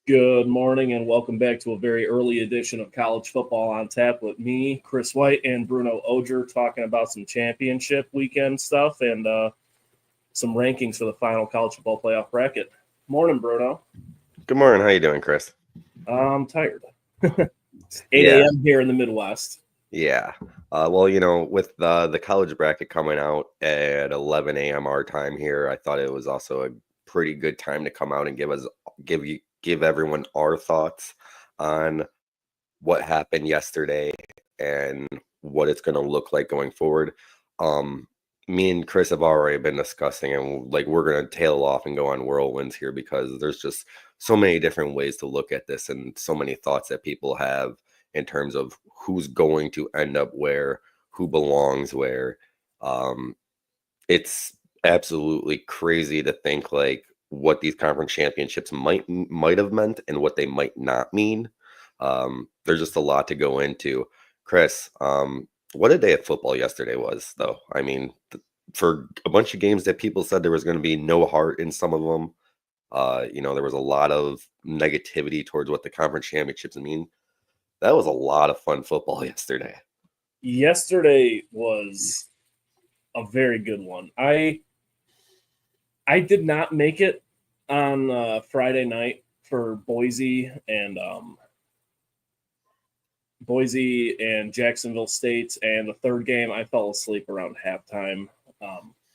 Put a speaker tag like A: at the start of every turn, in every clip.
A: Good morning and welcome back to a very early edition of College Football on Tap with me, Chris White, and Bruno Oger talking about some championship weekend stuff and some rankings for the final college football playoff bracket. Morning, Bruno.
B: Good morning. How you doing, Chris?
A: I'm tired. 8
B: Yeah.
A: a.m. here in the Midwest.
B: Yeah. With the college bracket coming out at 11 a.m. our time here, I thought it was also a pretty good time to come out and give everyone our thoughts on what happened yesterday and what it's going to look like going forward. Me and Chris have already been discussing, and we're going to tail off and go on whirlwinds here because there's just so many different ways to look at this and so many thoughts that people have in terms of who's going to end up where, who belongs where. It's absolutely crazy to think what these conference championships might have meant and what they might not mean. There's just a lot to go into. Chris, what a day of football yesterday was, though. I mean, for a bunch of games that people said there was going to be no heart in some of them, there was a lot of negativity towards what the conference championships mean. That was a lot of fun football yesterday.
A: Yesterday was a very good one. I did not make it on Friday night for Boise and Jacksonville State, and the third game I fell asleep around halftime.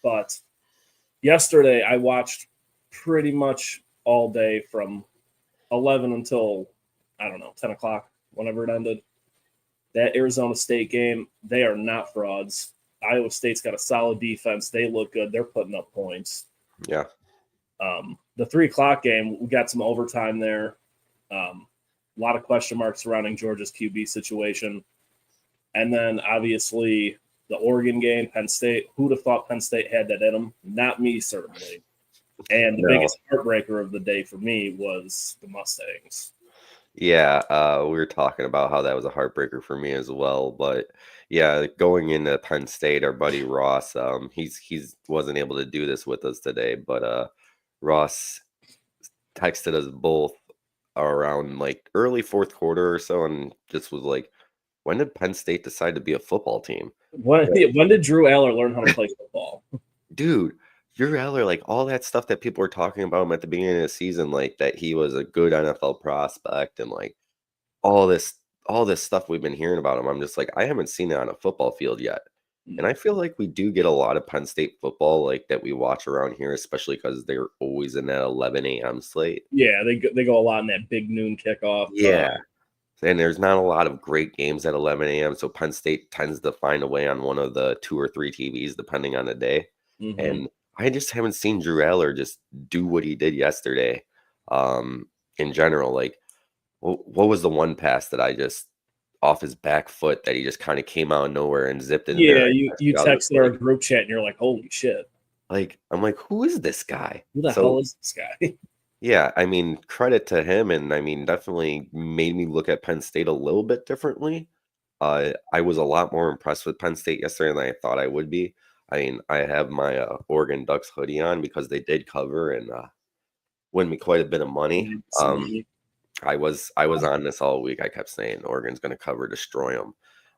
A: But yesterday I watched pretty much all day from 11 until, 10 o'clock, whenever it ended. That Arizona State game, they are not frauds. Iowa State's got a solid defense. They look good. They're putting up points.
B: Yeah.
A: The 3 o'clock game, we got some overtime there. A lot of question marks surrounding Georgia's QB situation. And then, obviously, the Oregon game, Penn State. Who'd have thought Penn State had that in them? Not me, certainly. And the biggest heartbreaker of the day for me was the Mustangs.
B: Yeah, we were talking about how that was a heartbreaker for me as well. But yeah, going into Penn State, our buddy Ross, he's wasn't able to do this with us today, but Ross texted us both around early fourth quarter or so, and just was like, "When did Penn State decide to be a football team?
A: When did Drew Aller learn how to play football?"
B: Dude, Drew Aller, all that stuff that people were talking about him at the beginning of the season, that he was a good NFL prospect and all this stuff we've been hearing about him. I'm just I haven't seen it on a football field yet. And I feel like we do get a lot of Penn State football that we watch around here, especially because they're always in that 11 a.m. slate.
A: Yeah, they go a lot in that big noon kickoff.
B: Yeah. And there's not a lot of great games at 11 a.m. So Penn State tends to find a way on one of the 2 or 3 TVs, depending on the day.
A: Mm-hmm.
B: And I just haven't seen Drew Aller just do what he did yesterday. In general, what was the one pass that I just off his back foot that he just kind of came out of nowhere and zipped in there?
A: Yeah, you texted our group chat and you're like, "Holy shit!"
B: I'm like, who is this guy?
A: Who the hell is this guy?
B: Yeah, I mean, credit to him, and I mean, definitely made me look at Penn State a little bit differently. I was a lot more impressed with Penn State yesterday than I thought I would be. I mean, I have my Oregon Ducks hoodie on because they did cover and win me quite a bit of money. I was on this all week. I kept saying Oregon's going to cover, destroy them.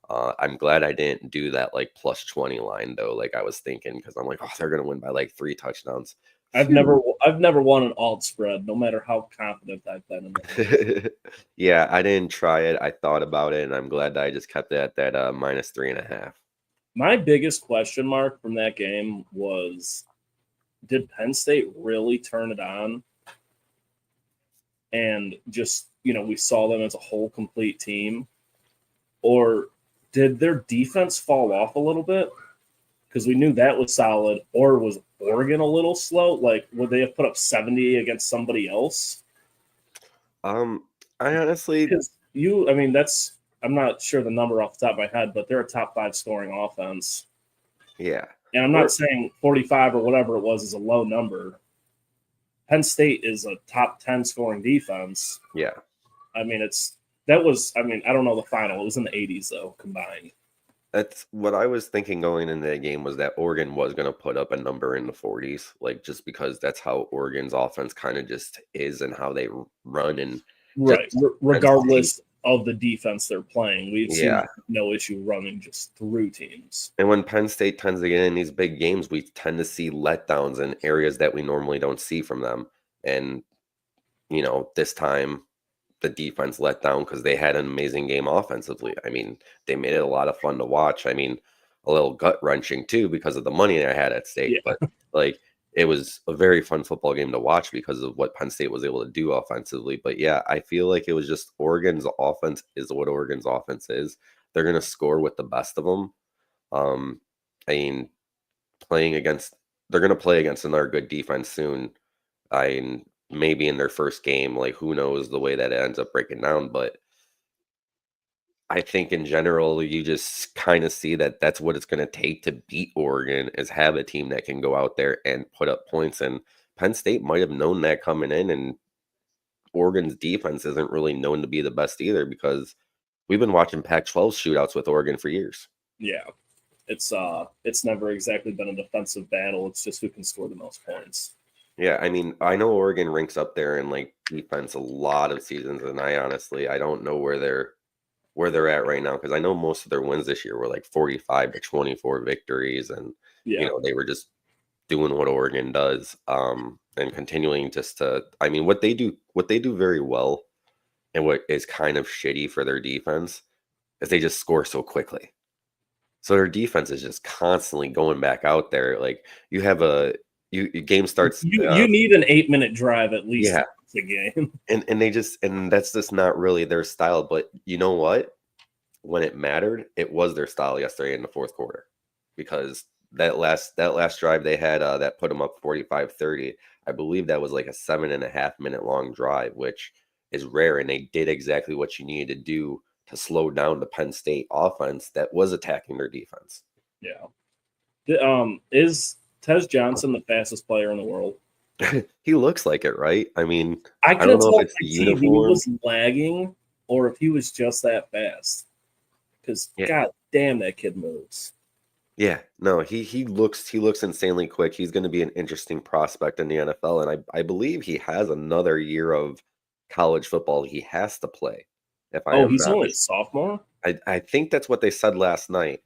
B: I'm glad I didn't do that plus 20 line though, I was thinking, because I'm oh, they're going to win by 3 touchdowns.
A: I've never won an alt spread, no matter how confident I've been in it.
B: Yeah, I didn't try it. I thought about it, and I'm glad that I just kept it at that -3.5.
A: My biggest question mark from that game was, did Penn State really turn it on? And just, we saw them as a whole complete team? Or did their defense fall off a little bit? Because we knew that was solid. Or was Oregon a little slow? Would they have put up 70 against somebody else?
B: I honestly...
A: I'm not sure the number off the top of my head, but they're a top 5 scoring offense.
B: Yeah.
A: And I'm not saying 45 or whatever it was is a low number. Penn State is a top 10 scoring defense.
B: Yeah.
A: I don't know the final. It was in the 80s, though, combined.
B: That's what I was thinking going into the game was that Oregon was going to put up a number in the 40s, like just because that's how Oregon's offense kind of just is and how they run and just
A: Right. Regardless of the defense they're playing, we've seen no issue running just through teams.
B: And when Penn State tends to get in these big games, we tend to see letdowns in areas that we normally don't see from them. And, this time the defense let down because they had an amazing game offensively. I mean, they made it a lot of fun to watch. I mean, a little gut wrenching too because of the money I had at stake.
A: Yeah.
B: But like, it was a very fun football game to watch because of what Penn State was able to do offensively. But yeah, I feel like it was just Oregon's offense is what Oregon's offense is. They're going to score with the best of them. I mean, they're going to play against another good defense soon. Maybe in their first game, like who knows the way that it ends up breaking down. But I think in general, you just kind of see that that's what it's going to take to beat Oregon is have a team that can go out there and put up points. And Penn State might have known that coming in, and Oregon's defense isn't really known to be the best either because we've been watching Pac-12 shootouts with Oregon for years.
A: Yeah. It's never exactly been a defensive battle. It's just who can score the most points.
B: Yeah, I mean, I know Oregon ranks up there in like defense a lot of seasons, and I don't know where they're at right now because I know most of their wins this year were like 45-24 victories, and they were just doing what Oregon does, and continuing just to. I mean, what they do very well, and what is kind of shitty for their defense is they just score so quickly. So their defense is just constantly going back out there. Like you have game starts.
A: You need an 8-minute drive at least.
B: Yeah,
A: the game.
B: And that's just not really their style. But you know what? When it mattered, it was their style yesterday in the fourth quarter, because that last drive they had that put them up 45-30. I believe that was like a 7.5-minute long drive, which is rare, and they did exactly what you needed to do to slow down the Penn State offense that was attacking their defense.
A: Yeah. Is Tez Johnson the fastest player in the world?
B: He looks like it, right? I mean,
A: I
B: don't know
A: tell
B: if it's the
A: TV
B: uniform
A: was lagging or if he was just that fast. Because God damn, that kid moves.
B: Yeah, no, he looks insanely quick. He's going to be an interesting prospect in the NFL, and I believe he has another year of college football he has to play.
A: He's only a sophomore?
B: I think that's what they said last night.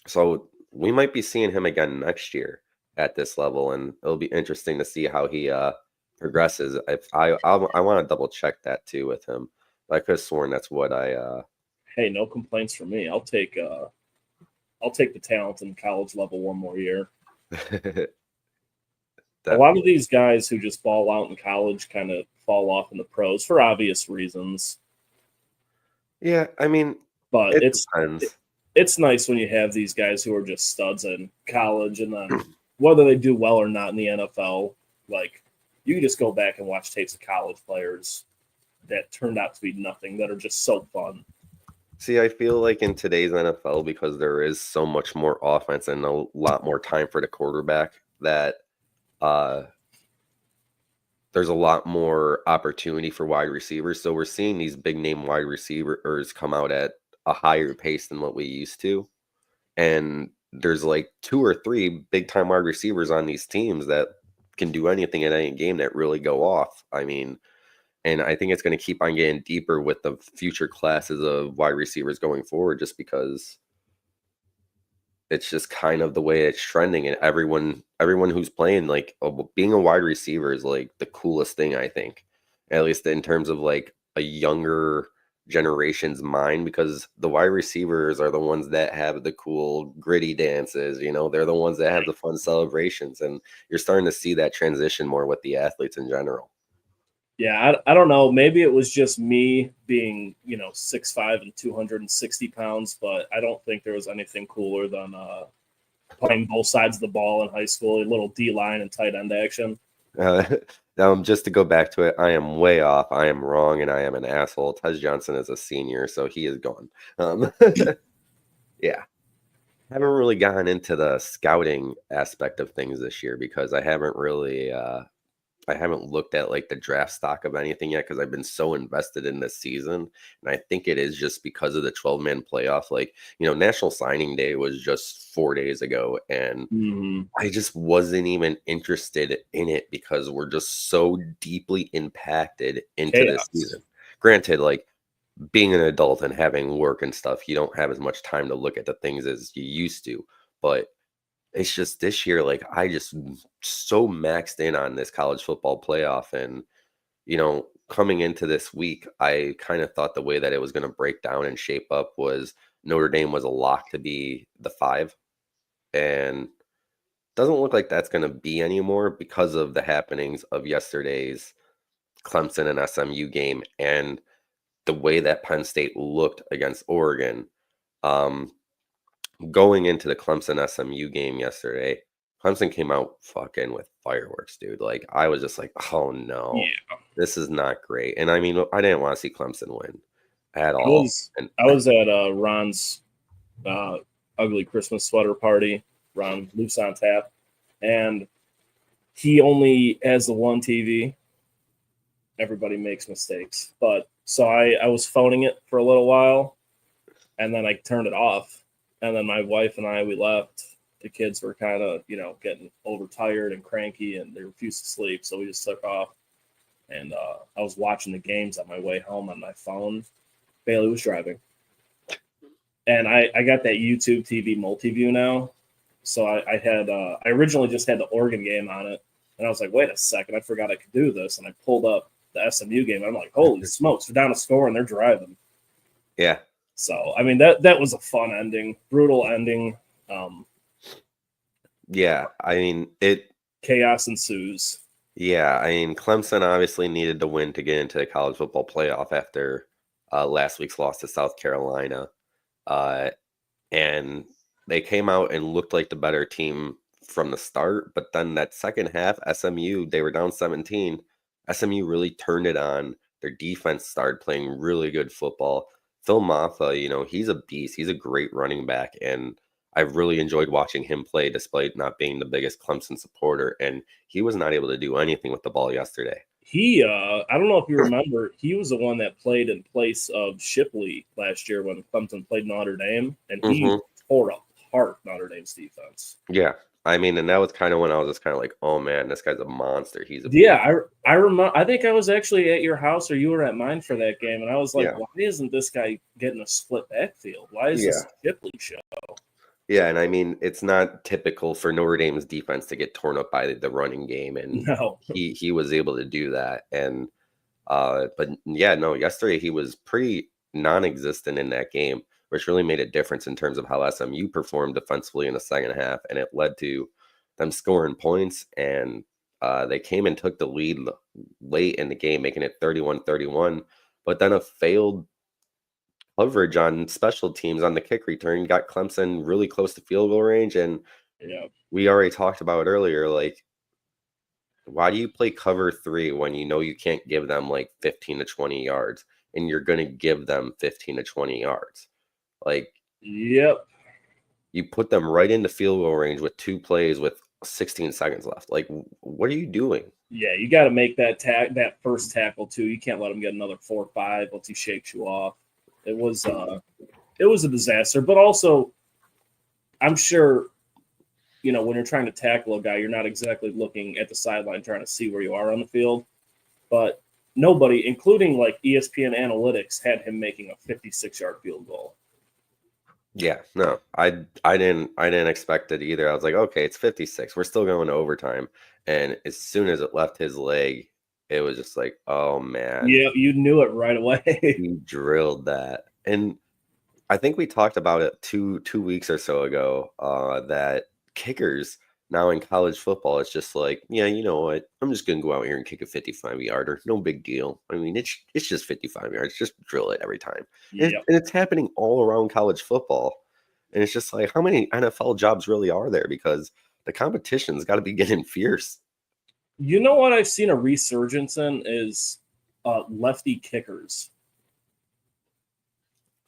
B: So we might be seeing him again next year at this level, and it'll be interesting to see how he progresses. If I want to double check that too with him. I could have sworn that's what I.
A: Hey, no complaints from me. I'll take the talent in college level one more year. A lot of these guys who just ball out in college kind of fall off in the pros for obvious reasons.
B: Yeah, I mean,
A: but
B: it depends.
A: It's nice when you have these guys who are just studs in college, and then whether they do well or not in the NFL, like you can just go back and watch tapes of college players that turned out to be nothing that are just so fun.
B: See, I feel like in today's NFL, because there is so much more offense and a lot more time for the quarterback, that there's a lot more opportunity for wide receivers. So we're seeing these big name wide receivers come out at a higher pace than what we used to. And there's like 2 or 3 big time wide receivers on these teams that can do anything in any game that really go off. I mean, and I think it's going to keep on getting deeper with the future classes of wide receivers going forward, just because it's just kind of the way it's trending. And everyone who's playing, like being a wide receiver is like the coolest thing, I think, at least in terms of like a younger generation's mind, because the wide receivers are the ones that have the cool gritty dances, they're the ones that have the fun celebrations. And you're starting to see that transition more with the athletes in general.
A: Yeah, I don't know. Maybe it was just me being, 6'5" and 260 pounds, but I don't think there was anything cooler than playing both sides of the ball in high school, a little D-line and tight end action.
B: Just to go back to it, I am way off. I am wrong, and I am an asshole. Tez Johnson is a senior, so he is gone. Yeah. I haven't really gotten into the scouting aspect of things this year because I haven't really haven't looked at like the draft stock of anything yet because I've been so invested in this season. And I think it is just because of the 12-man playoff. Like, National Signing Day was just 4 days ago, and I just wasn't even interested in it because we're just so deeply impacted into this season. Granted, like being an adult and having work and stuff, you don't have as much time to look at the things as you used to. But it's just this year, like I just so maxed in on this college football playoff. And, coming into this week, I kind of thought the way that it was going to break down and shape up was Notre Dame was a lock to be the 5. And doesn't look like that's going to be anymore because of the happenings of yesterday's Clemson and SMU game and the way that Penn State looked against Oregon. Going into the Clemson SMU game yesterday, Clemson came out fucking with fireworks, dude. Like I was just like, oh no, this is not great. And I mean, I didn't want to see Clemson win at all.
A: I was at Ron's ugly Christmas sweater party, Ron Loose on Tap, and he only has the one TV. Everybody makes mistakes, but so I was phoning it for a little while, and then I turned it off. And then my wife and we left. The kids were kind of, getting overtired and cranky, and they refused to sleep. So we just took off. And I was watching the games on my way home on my phone. Bailey was driving. And I got that YouTube TV multi-view now. So I had I originally just had the Oregon game on it. And I was like, wait a second, I forgot I could do this. And I pulled up the SMU game. And I'm like, holy smokes, they're down a score and they're driving.
B: Yeah.
A: So, I mean, that was a fun ending, brutal ending.
B: Yeah, I mean,
A: chaos ensues.
B: Yeah, I mean, Clemson obviously needed to win to get into the college football playoff after last week's loss to South Carolina. And they came out and looked like the better team from the start. But then that second half, SMU, they were down 17. SMU really turned it on. Their defense started playing really good football. Phil Maffa, he's a beast. He's a great running back, and I've really enjoyed watching him play despite not being the biggest Clemson supporter, and he was not able to do anything with the ball yesterday.
A: He, I don't know if you remember, he was the one that played in place of Shipley last year when Clemson played Notre Dame, and he tore apart Notre Dame's defense.
B: Yeah. I mean, and that was kind of when I was just kind of like, oh man, this guy's a monster. He's a
A: I remember. I think I was actually at your house or you were at mine for that game, and I was like, why isn't this guy getting a split backfield? Why is this a Shipley show?
B: Yeah, and I mean, it's not typical for Notre Dame's defense to get torn up by the running game, and he was able to do that. And but yeah, no, yesterday he was pretty non-existent in that game, which really made a difference in terms of how SMU performed defensively in the second half, and it led to them scoring points, and they came and took the lead late in the game, making it 31-31, but then a failed coverage on special teams on the kick return got Clemson really close to field goal range, and we already talked about it earlier, like, why do you play cover 3 when you can't give them like 15 to 20 yards, and you're going to give them 15 to 20 yards? Like,
A: you
B: put them right into field goal range with 2 plays with 16 seconds left. Like, what are you doing?
A: Yeah, you got to make that first tackle too. You can't let him get another 4 or 5 once he shakes you off. It was a disaster, but also I'm sure, when you're trying to tackle a guy, you're not exactly looking at the sideline trying to see where you are on the field. But nobody, including like ESPN Analytics, had him making a 56-yard field goal.
B: Yeah, no, I didn't expect it either. I was like, okay, it's 56. We're still going to overtime. And as soon as it left his leg, it was just like, oh man.
A: Yeah, you knew it right away.
B: He drilled that. And I think we talked about it two weeks or so ago, that kickers now in college football, it's just like, yeah, you know what? I'm just going to go out here and kick a 55-yarder. No big deal. I mean, it's just 55 yards. Just drill it every time. And it's happening all around college football. And it's just like, how many NFL jobs really are there? Because the competition's got to be getting fierce.
A: You know what I've seen a resurgence in is lefty kickers.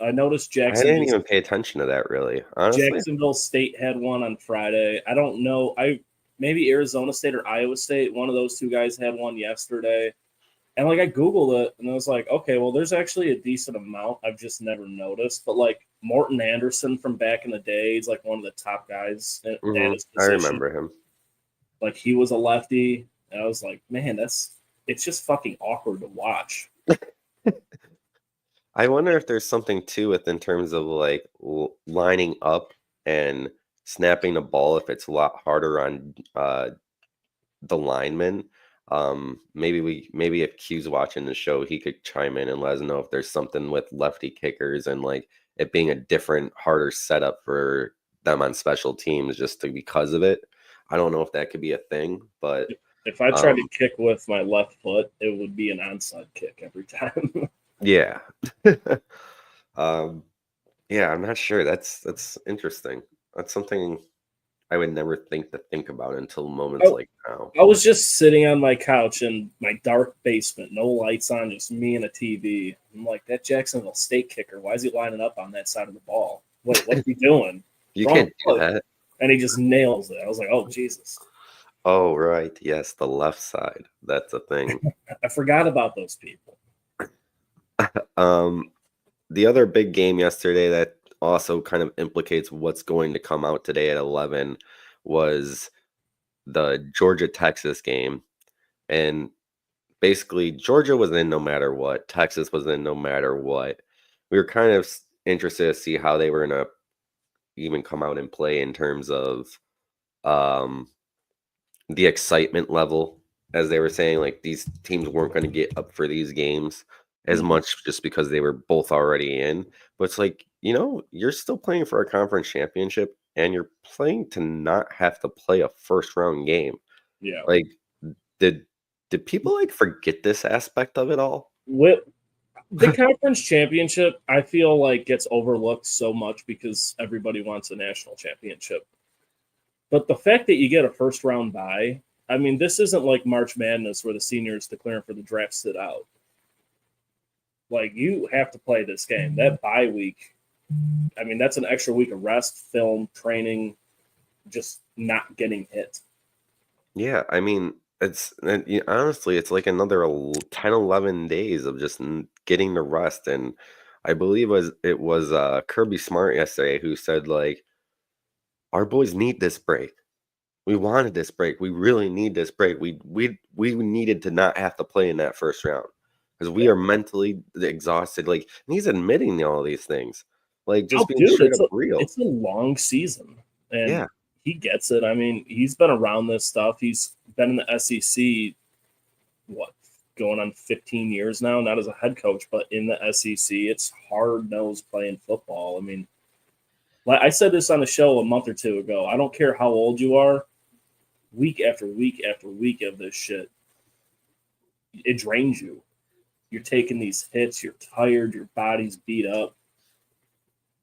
A: I noticed
B: I didn't even pay attention to that, really. Honestly,
A: Jacksonville State had one on Friday. I don't know. I maybe Arizona State or Iowa State. One of those two guys had one yesterday. And like I Googled it and I was like, okay, well, there's actually a decent amount I've just never noticed. But like Morton Anderson from back in the day, he's like one of the top guys at his
B: I
A: position.
B: remember him.
A: Like he was a lefty. And I was like, man, it's just fucking awkward to watch.
B: I wonder if there's something to it in terms of like lining up and snapping the ball if it's a lot harder on the linemen. Maybe if Q's watching the show, he could chime in and let us know if there's something with lefty kickers and like it being a different, harder setup for them on special teams just because of it. I don't know if that could be a thing, but
A: if I tried to kick with my left foot, it would be an onside kick every time.
B: yeah. Yeah, I'm not sure. That's interesting. That's something I would never think about until moments like now.
A: I was just sitting on my couch in my dark basement, no lights on, just me and a TV. I'm like, that Jacksonville State kicker, why is he lining up on that side of the ball? What's he doing?
B: You can't do that.
A: And he just nails it. I was like, oh, Jesus.
B: Oh, right. Yes, the left side. That's a thing.
A: I forgot about those people.
B: The other big game yesterday that also kind of implicates what's going to come out today at 11 was the Georgia-Texas game. And basically, Georgia was in no matter what. Texas was in no matter what. We were kind of interested to see how they were going to even come out and play in terms of the excitement level, as they were saying, like these teams weren't going to get up for these games as much just because they were both already in. But it's like, you're still playing for a conference championship and you're playing to not have to play a first round game.
A: Yeah.
B: Like, did people like forget this aspect of it all?
A: With the conference championship, I feel like gets overlooked so much because everybody wants a national championship. But the fact that you get a first round bye, I mean, this isn't like March Madness where the seniors declaring for the draft sit out. Like, you have to play this game. That bye week, I mean, that's an extra week of rest, film, training, just not getting hit.
B: Yeah, I mean, honestly, it's like another 10, 11 days of just getting the rest. And I believe it was Kirby Smart yesterday who said, like, our boys need this break. We wanted this break. We really need this break. We needed to not have to play in that first round because we are mentally exhausted. Like, and he's admitting all these things, like just being straight up real.
A: It's a long season, and
B: yeah,
A: he gets it. I mean, he's been around this stuff. He's been in the SEC, going on 15 years now, not as a head coach, but in the SEC. It's hard-nosed playing football. I mean, like I said this on the show a month or two ago. I don't care how old you are, week after week after week of this shit, it drains you. You're taking these hits. You're tired. Your body's beat up.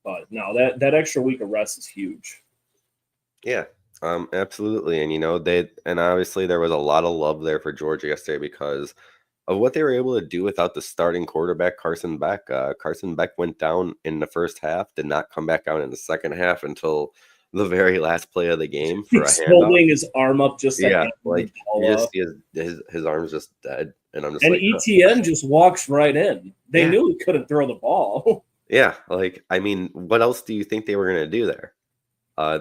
A: But no, that extra week of rest is huge.
B: Yeah, absolutely. And obviously there was a lot of love there for Georgia yesterday because of what they were able to do without the starting quarterback, Carson Beck. Carson Beck went down in the first half, did not come back out in the second half until the very last play of the game for
A: He's
B: a handoff.
A: holding his arm up just
B: like you just see his arm's just dead. And I'm just
A: and
B: like,
A: ETN just walks right in. They knew he couldn't throw the ball.
B: Yeah, like, I mean, what else do you think they were going to do there?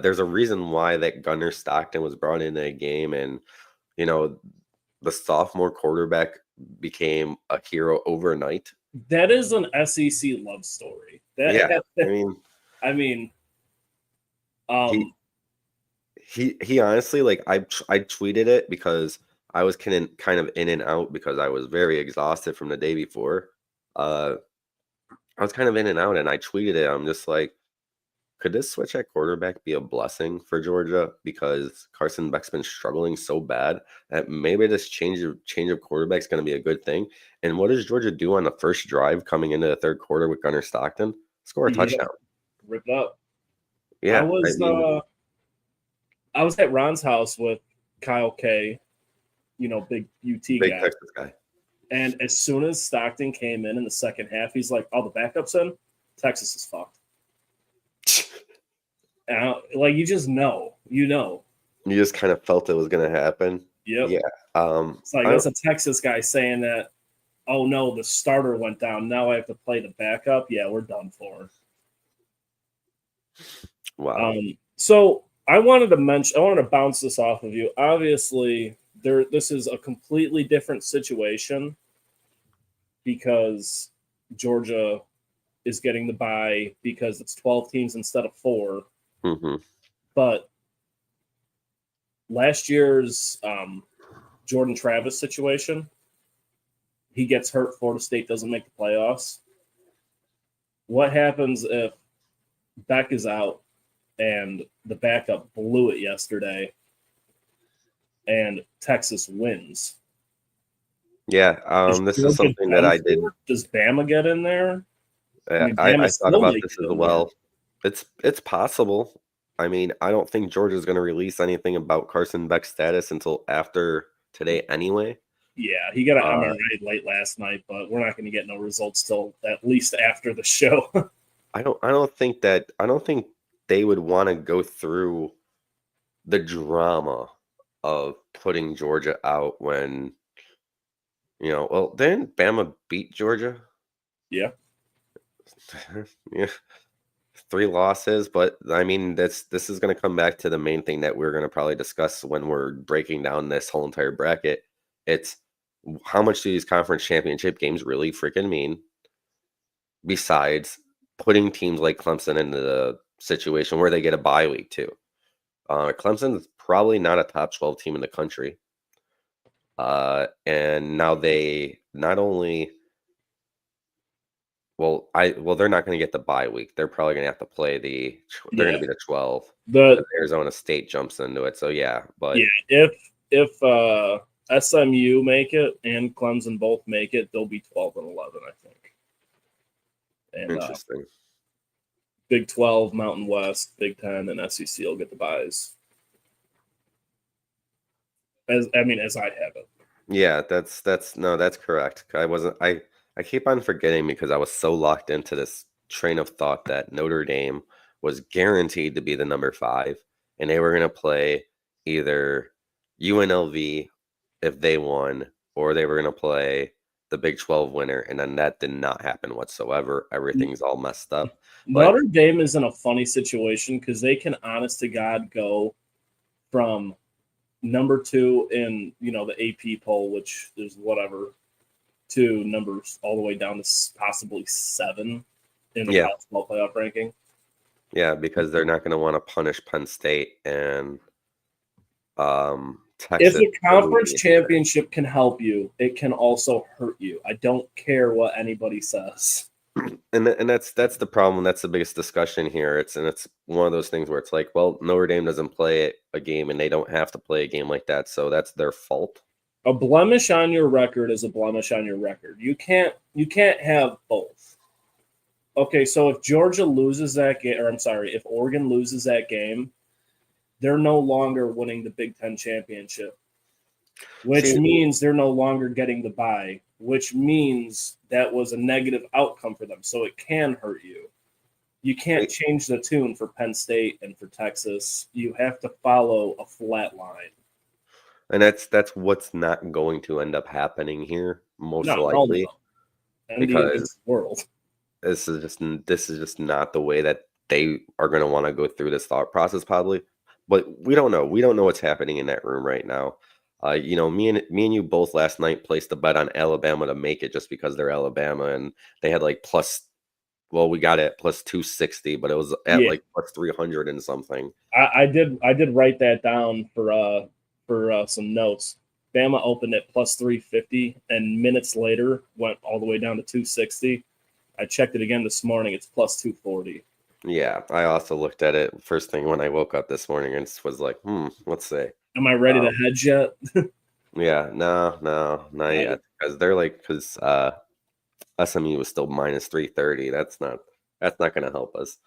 B: There's a reason why that Gunnar Stockton was brought into a game, and the sophomore quarterback became a hero overnight.
A: That is an SEC love story.
B: He honestly, like, I tweeted it because I was kind of in and out because I was very exhausted from the day before. I was kind of in and out, and I tweeted it. I'm just like, could this switch at quarterback be a blessing for Georgia? Because Carson Beck's been struggling so bad that maybe this change of quarterback is going to be a good thing. And what does Georgia do on the first drive coming into the third quarter with Gunnar Stockton? Score a touchdown.
A: Rip it up.
B: Yeah.
A: I was at Ron's house with Kyle K, big UT
B: big
A: guy.
B: Texas guy.
A: And as soon as Stockton came in the second half, he's like, "Oh, the backup's in. Texas is fucked." And you just know,
B: You just kind of felt it was going to happen.
A: Yep.
B: Yeah.
A: It's like that's a Texas guy saying that, oh no, the starter went down. Now I have to play the backup. Yeah, we're done for.
B: Wow.
A: So I wanted to bounce this off of you. Obviously, this is a completely different situation because Georgia is getting the bye because it's 12 teams instead of 4.
B: Mm-hmm.
A: But last year's Jordan Travis situation, he gets hurt. Florida State doesn't make the playoffs. What happens if Beck is out and the backup blew it yesterday and Texas wins?
B: Yeah, this is something that I did.
A: Does Bama get in there?
B: I thought about this as well. It's possible. I mean, I don't think Georgia's going to release anything about Carson Beck's status until after today anyway.
A: Yeah, he got an MRI late last night, but we're not going to get no results till at least after the show.
B: I don't think they would want to go through the drama of putting Georgia out when well, didn't Bama beat Georgia?
A: Yeah.
B: Yeah. 3 losses, but I mean this is going to come back to the main thing that we're going to probably discuss when we're breaking down this whole entire bracket. It's how much do these conference championship games really freaking mean? Besides putting teams like Clemson into the situation where they get a bye week too. Clemson is probably not a top 12 team in the country. And now they not only they're not going to get the bye week. They're probably going to have to play they're going to be the 12. The Arizona State jumps into it. So yeah, but
A: yeah, if SMU make it and Clemson both make it, they'll be 12 and 11, I think. And,
B: interesting.
A: Big 12, Mountain West, Big 10, and SEC will get the byes. As I have it.
B: Yeah, that's correct. I keep on forgetting because I was so locked into this train of thought that Notre Dame was guaranteed to be the number 5, and they were going to play either UNLV if they won, or they were going to play the Big 12 winner, and then that did not happen whatsoever. Everything's all messed up.
A: Notre Dame is in a funny situation because they can, honest to God, go from number 2 in the AP poll, which is whatever, to numbers all the way down to possibly 7 in the college football playoff ranking.
B: Yeah, because they're not going to want to punish Penn State and Texas.
A: If the conference championship can help you, it can also hurt you. I don't care what anybody says.
B: And that's the problem. That's the biggest discussion here. It's one of those things where it's like, well, Notre Dame doesn't play a game, and they don't have to play a game like that, so that's their fault.
A: A blemish on your record is a blemish on your record. You can't have both. Okay, so if Georgia loses that game, if Oregon loses that game, they're no longer winning the Big Ten championship, which means they're no longer getting the bye, which means that was a negative outcome for them. So it can hurt you. You can't change the tune for Penn State and for Texas. You have to follow a flat line.
B: And that's what's not going to end up happening here, most likely. Because
A: world.
B: This is just not the way that they are going to want to go through this thought process, probably. But we don't know. We don't know what's happening in that room right now. Me and you both last night placed a bet on Alabama to make it just because they're Alabama, and they had like we got it at plus 260, but it was at like plus 300 and something.
A: I did write that down for some notes. Bama opened at plus 350, and minutes later went all the way down to 260. I checked it again this morning. It's plus 240. Yeah,
B: I also looked at it first thing when I woke up this morning and was like, let's see.
A: Am I ready to hedge yet?
B: Yeah, no, not yet. Because SMU was still minus 330. That's not going to help us.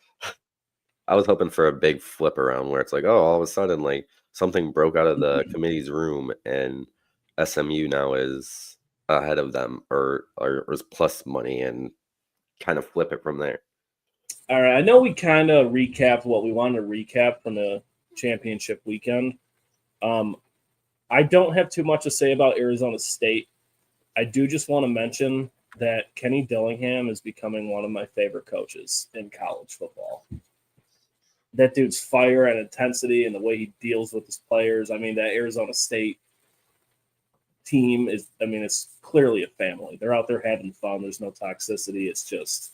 B: I was hoping for a big flip around where it's like, all of a sudden, like something broke out of the committee's room and SMU now is ahead of them or is plus money and kind of flip it from there.
A: All right. I know we kind of recapped what we wanted to recap from the championship weekend. I don't have too much to say about Arizona State. I do just want to mention that Kenny Dillingham is becoming one of my favorite coaches in college football. That dude's fire and intensity and the way he deals with his players. I mean, that Arizona State team it's clearly a family. They're out there having fun. There's no toxicity. It's just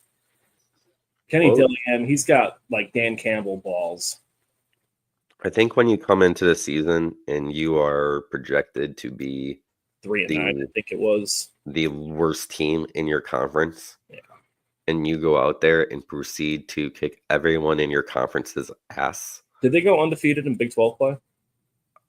A: Kenny Dillingham. He's got like Dan Campbell balls.
B: I think when you come into the season and you are projected to be
A: 3-9, I think it was
B: the worst team in your conference.
A: Yeah.
B: And you go out there and proceed to kick everyone in your conference's ass.
A: Did they go undefeated in Big 12 play?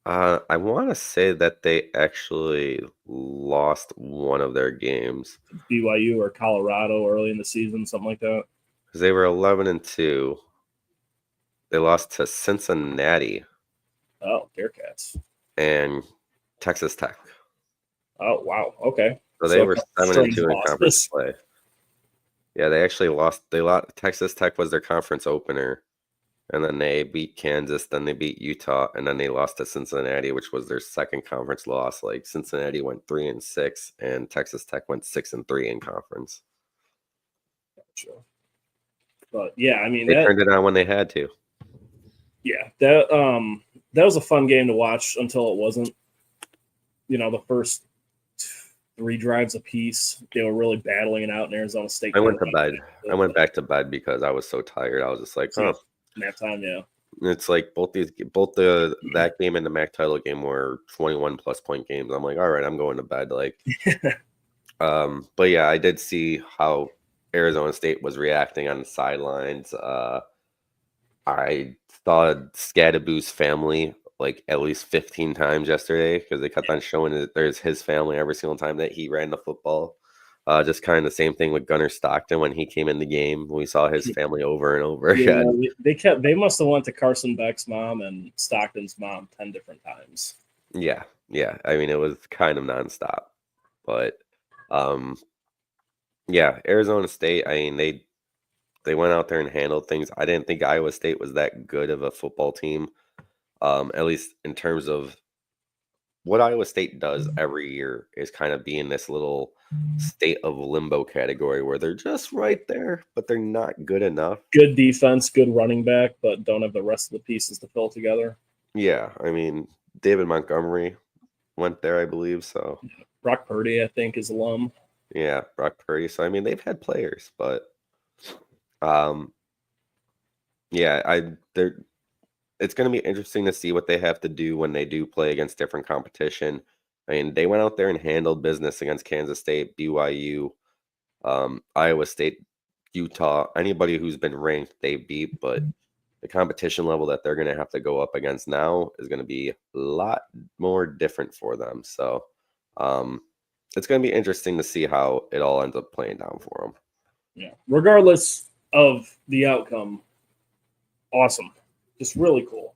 B: I want to say that they actually lost one of their games.
A: BYU or Colorado early in the season, something like that.
B: Because they were 11-2. They lost to Cincinnati.
A: Oh, Bearcats.
B: And Texas Tech.
A: Oh, wow. Okay.
B: So they were 7-2 in conference play. Yeah, they actually lost. Texas Tech was their conference opener, and then they beat Kansas. Then they beat Utah, and then they lost to Cincinnati, which was their second conference loss. Like Cincinnati went 3-6, and Texas Tech went 6-3 in conference.
A: Gotcha. But yeah, I mean
B: they turned it on when they had to.
A: Yeah, that was a fun game to watch until it wasn't. The first 3 drives apiece, they were really battling it out in Arizona State.
B: I went to bed. I went back to bed because I was so tired. I was just like,
A: nap time, yeah.
B: It's like that game and the MAC title game were 21+ point games. I'm like, all right, I'm going to bed. Like, but yeah, I did see how Arizona State was reacting on the sidelines. I saw Scadaboo's family like at least 15 times yesterday because they kept on showing that there's his family every single time that he ran the football. Just kind of the same thing with Gunnar Stockton when he came in the game. We saw his family over and over again.
A: They must have went to Carson Beck's mom and Stockton's mom 10 different times.
B: Yeah. I mean, it was kind of nonstop. But yeah, Arizona State, I mean, they went out there and handled things. I didn't think Iowa State was that good of a football team. At least in terms of what Iowa State does every year is kind of be in this little state of limbo category where they're just right there, but they're not good enough.
A: Good defense, good running back, but don't have the rest of the pieces to fill together.
B: Yeah, I mean, David Montgomery went there, I believe. So
A: Brock Purdy, I think, is alum.
B: Yeah, Brock Purdy. So I mean, they've had players, but yeah, it's going to be interesting to see what they have to do when they do play against different competition. I mean, they went out there and handled business against Kansas State, BYU, Iowa State, Utah. Anybody who's been ranked, they beat. But the competition level that they're going to have to go up against now is going to be a lot more different for them. So it's going to be interesting to see how it all ends up playing down for them.
A: Yeah. Regardless of the outcome, awesome. Just really cool.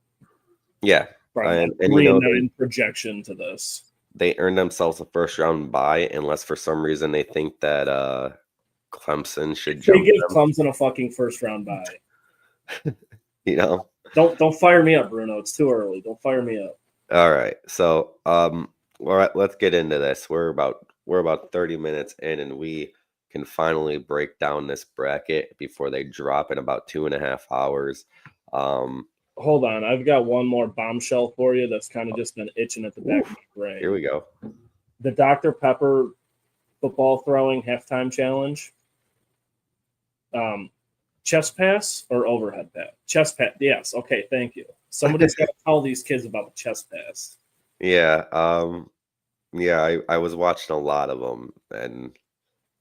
B: Yeah.
A: And 3-9 projection to this.
B: They earned themselves a first-round bye unless for some reason they think that Clemson should jump.
A: They give Clemson a fucking first-round bye.
B: Don't
A: fire me up, Bruno. It's too early. Don't fire me up.
B: All right. So all right, let's get into this. We're about 30 minutes in, and we can finally break down this bracket before they drop in about 2.5 hours.
A: Hold on, I've got one more bombshell for you that's kind of just been itching at the back of my brain.
B: Here we go.
A: The Dr. Pepper football throwing halftime challenge. Chest pass or overhead pass? Chest pass. Yes. Okay. Thank you. Somebody's got to tell these kids about the chest pass.
B: Yeah. I was watching a lot of them, and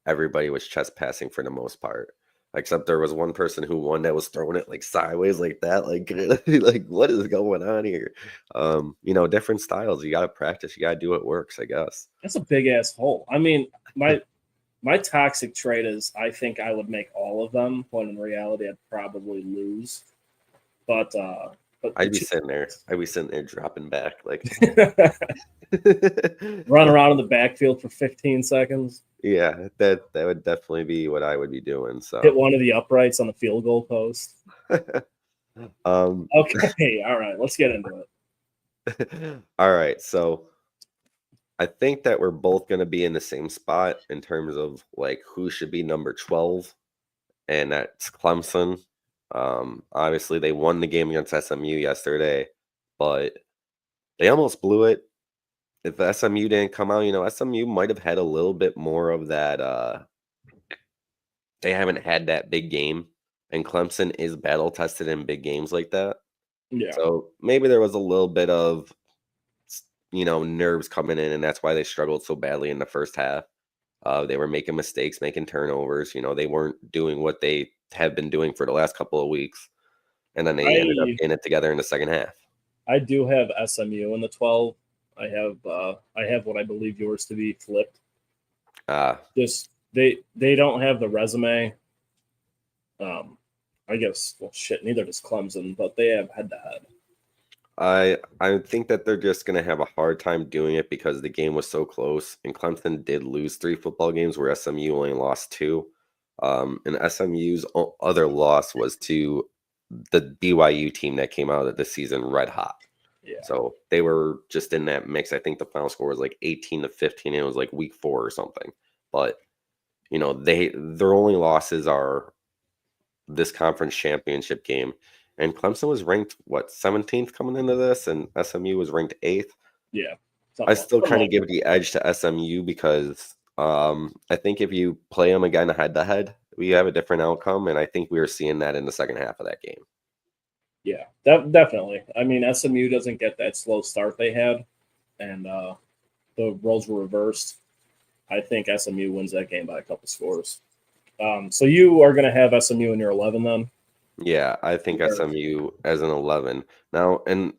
B: everybody was chest passing for the most part. Except there was one person who won that was throwing it like sideways like that. Like what is going on here? Different styles. You got to practice. You got to do what works, I guess.
A: That's a big ass hole. I mean, my toxic trait is I think I would make all of them, when in reality I'd probably lose. But
B: I'd be sitting there dropping back like
A: run around in the backfield for 15 seconds.
B: Yeah, that would definitely be what I would be doing. So
A: hit one of the uprights on the field goal post.
B: Okay,
A: all right, let's get into
B: All right, so I think that we're both going to be in the same spot in terms of like who should be number 12, and that's Clemson. Obviously, they won the game against SMU yesterday, but they almost blew it. If SMU didn't come out, SMU might have had a little bit more of that. They haven't had that big game, and Clemson is battle tested in big games like that.
A: Yeah.
B: So maybe there was a little bit of nerves coming in, and that's why they struggled so badly in the first half. They were making mistakes, making turnovers. They weren't doing what they have been doing for the last couple of weeks, and then they ended up
A: I
B: getting it together in the second half.
A: I do have SMU in the 12. I have what I believe yours to be flipped. Just they don't have the resume. I guess neither does Clemson, but they have head to head.
B: I think that they're just going to have a hard time doing it because the game was so close, and Clemson did lose 3 football games where SMU only lost 2. And SMU's other loss was to the BYU team that came out of the season red hot.
A: Yeah.
B: So they were just in that mix. I think the final score was like 18-15, and it was like week 4 or something. But their only losses are this conference championship game. And Clemson was ranked, 17th coming into this, and SMU was ranked 8th.
A: Yeah.
B: I still kind of give the edge to SMU because I think if you play them again head-to-head, we have a different outcome, and I think we were seeing that in the second half of that game.
A: Yeah, definitely. I mean, SMU doesn't get that slow start they had, and the roles were reversed. I think SMU wins that game by a couple scores. So you are going to have SMU in your 11 then?
B: Yeah, I think SMU as an 11. Now, and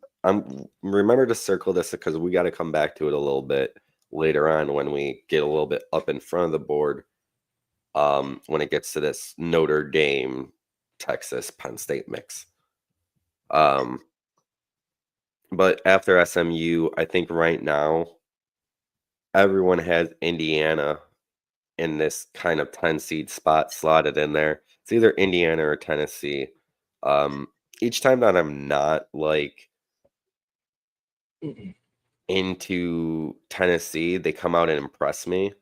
B: remember to circle this because we got to come back to it a little bit later on when we get a little bit up in front of the board when it gets to this Notre Dame, Texas, Penn State mix. But after SMU, I think right now everyone has Indiana in this kind of 10 seed spot slotted in there. It's either Indiana or Tennessee. Each time that I'm not like into Tennessee, they come out and impress me.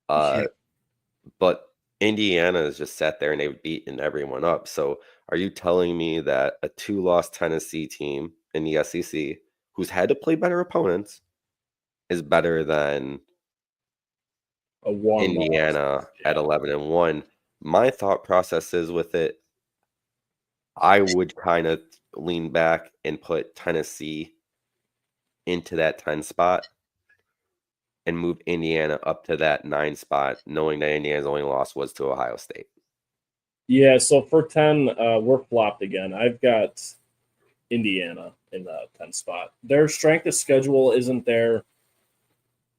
B: But Indiana has just sat there and they've beaten everyone up. So are you telling me that a 2-loss Tennessee team in the SEC, who's had to play better opponents, is better than Indiana at 11-1? My thought process is with it, I would kind of lean back and put Tennessee into that 10 spot and move Indiana up to that 9 spot, knowing that Indiana's only loss was to Ohio State.
A: Yeah, so for 10, we're flopped again. I've got Indiana in the 10 spot. Their strength of schedule isn't there,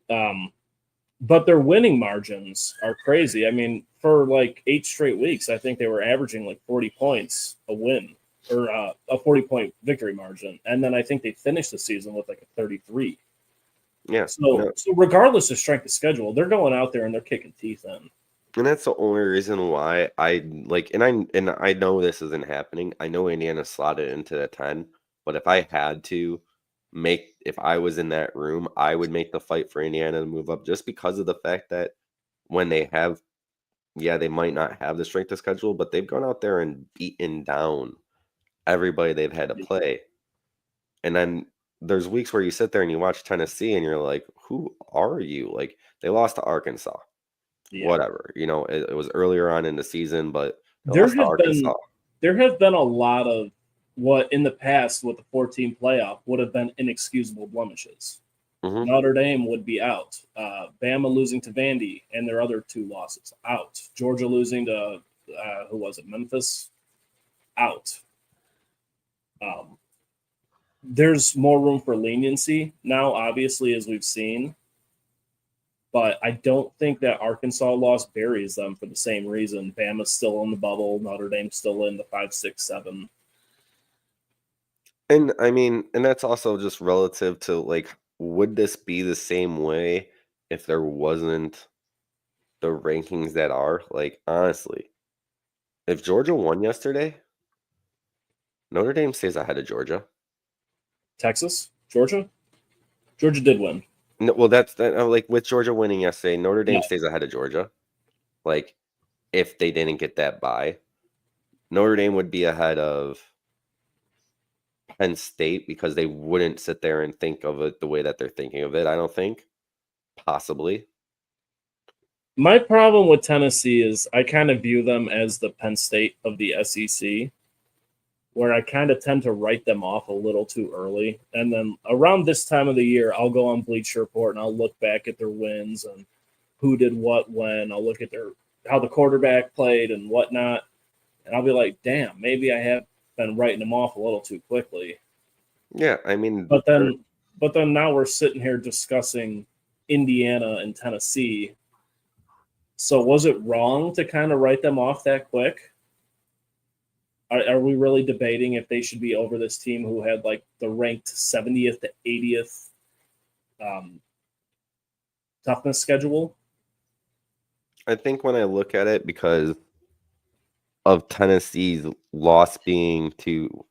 A: but their winning margins are crazy. I mean, for like 8 straight weeks, I think they were averaging like 40 points a win or a 40-point victory margin. And then I think they finished the season with like a 33.
B: Yeah.
A: So regardless of strength of schedule, they're going out there and they're kicking teeth in.
B: And that's the only reason why I like, and I know this isn't happening. I know Indiana slotted into the 10, but if I had to if I was in that room, I would make the fight for Indiana to move up just because of the fact that when they have, they might not have the strength of schedule, but they've gone out there and beaten down everybody they've had to play. And then there's weeks where you sit there and you watch Tennessee and you're like, who are you? Like, they lost to Arkansas. Yeah. Whatever, it was earlier on in the season, but
A: there have been a lot of what in the past with the 14 playoff would have been inexcusable blemishes. Mm-hmm. Notre Dame would be out. Bama losing to Vandy and their other 2 losses out. Georgia losing to who was it? Memphis out. There's more room for leniency now, obviously, as we've seen. But I don't think that Arkansas loss buries them for the same reason. Bama's still in the bubble. Notre Dame's still in the 5, 6, 7.
B: And I mean, and that's also just relative to like, would this be the same way if there wasn't the rankings that are? Like, honestly, if Georgia won yesterday, Notre Dame stays ahead of Georgia.
A: Texas? Georgia? Georgia did win.
B: No, well, that's that. Like with Georgia winning yesterday, Notre Dame
A: Yeah.
B: stays ahead of Georgia. Like if they didn't get that bye, Notre Dame would be ahead of Penn State because they wouldn't sit there and think of it the way that they're thinking of it. I don't think possibly.
A: My problem with Tennessee is I kind of view them as the Penn State of the SEC, where I kind of tend to write them off a little too early. And then around this time of the year, I'll go on Bleacher Report and I'll look back at their wins and who did what when. I'll look at their how the quarterback played and whatnot, and I'll be like, damn, maybe I have been writing them off a little too quickly.
B: Yeah, I mean,
A: But then now we're sitting here discussing Indiana and Tennessee. So was it wrong to kind of write them off that quick? Are we really debating if they should be over this team who had like the ranked 70th to 80th toughness schedule?
B: I think when I look at it, because of Tennessee's losses being to